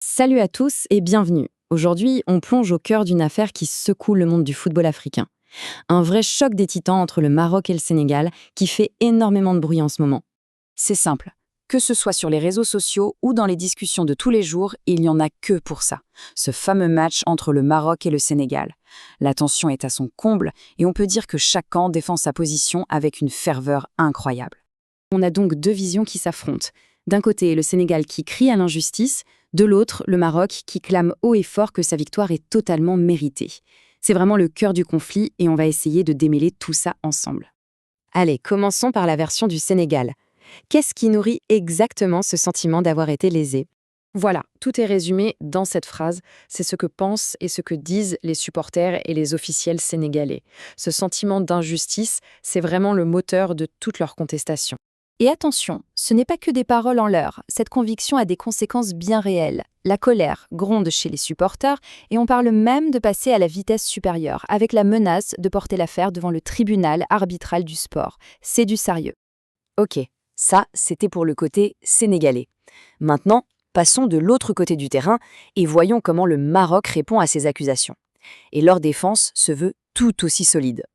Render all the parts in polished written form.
Salut à tous et bienvenue. Aujourd'hui, on plonge au cœur d'une affaire qui secoue le monde du football africain. Un vrai choc des titans entre le Maroc et le Sénégal qui fait énormément de bruit en ce moment. C'est simple. Que ce soit sur les réseaux sociaux ou dans les discussions de tous les jours, il n'y en a que pour ça. Ce fameux match entre le Maroc et le Sénégal. La tension est à son comble et on peut dire que chaque camp défend sa position avec une ferveur incroyable. On a donc deux visions qui s'affrontent. D'un côté, le Sénégal qui crie à l'injustice, de l'autre, le Maroc qui clame haut et fort que sa victoire est totalement méritée. C'est vraiment le cœur du conflit et on va essayer de démêler tout ça ensemble. Allez, commençons par la version du Sénégal. Qu'est-ce qui nourrit exactement ce sentiment d'avoir été lésé? Voilà, tout est résumé dans cette phrase. C'est ce que pensent et ce que disent les supporters et les officiels sénégalais. Ce sentiment d'injustice, c'est vraiment le moteur de toute leur contestation. Et attention, ce n'est pas que des paroles en l'air, cette conviction a des conséquences bien réelles. La colère gronde chez les supporters et on parle même de passer à la vitesse supérieure, avec la menace de porter l'affaire devant le tribunal arbitral du sport. C'est du sérieux. Ok, ça, c'était pour le côté sénégalais. Maintenant, passons de l'autre côté du terrain et voyons comment le Maroc répond à ces accusations. Et leur défense se veut tout aussi solide.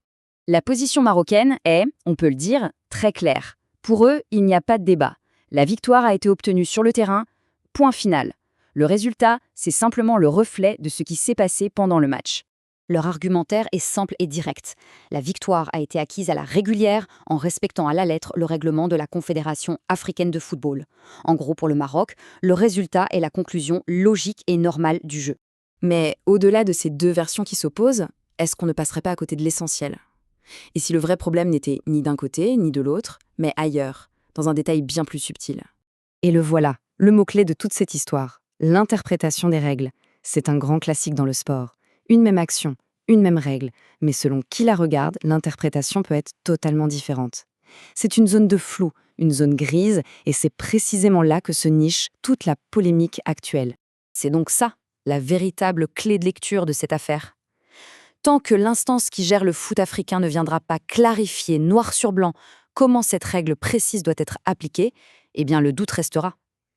La position marocaine est, on peut le dire, très claire. Pour eux, il n'y a pas de débat. La victoire a été obtenue sur le terrain, point final. Le résultat, c'est simplement le reflet de ce qui s'est passé pendant le match. Leur argumentaire est simple et direct. La victoire a été acquise à la régulière en respectant à la lettre le règlement de la Confédération africaine de football. En gros, pour le Maroc, le résultat est la conclusion logique et normale du jeu. Mais au-delà de ces deux versions qui s'opposent, est-ce qu'on ne passerait pas à côté de l'essentiel? Et si le vrai problème n'était ni d'un côté, ni de l'autre, mais ailleurs, dans un détail bien plus subtil? Et le voilà, le mot-clé de toute cette histoire, l'interprétation des règles. C'est un grand classique dans le sport. Une même action, une même règle, mais selon qui la regarde, l'interprétation peut être totalement différente. C'est une zone de flou, une zone grise, et c'est précisément là que se niche toute la polémique actuelle. C'est donc ça, la véritable clé de lecture de cette affaire. Tant que l'instance qui gère le foot africain ne viendra pas clarifier noir sur blanc comment cette règle précise doit être appliquée, eh bien le doute restera.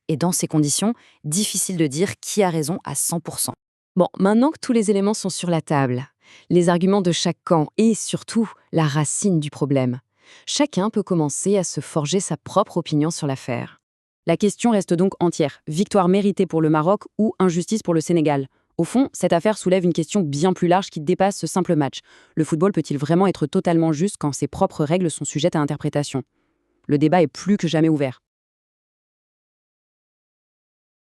Et dans ces conditions, difficile de dire qui a raison à 100%. Bon, maintenant que tous les éléments sont sur la table, les arguments de chaque camp et surtout la racine du problème, chacun peut commencer à se forger sa propre opinion sur l'affaire. La question reste donc entière. Victoire méritée pour le Maroc ou injustice pour le Sénégal? Au fond, cette affaire soulève une question bien plus large qui dépasse ce simple match. Le football peut-il vraiment être totalement juste quand ses propres règles sont sujettes à interprétation? Le débat est plus que jamais ouvert.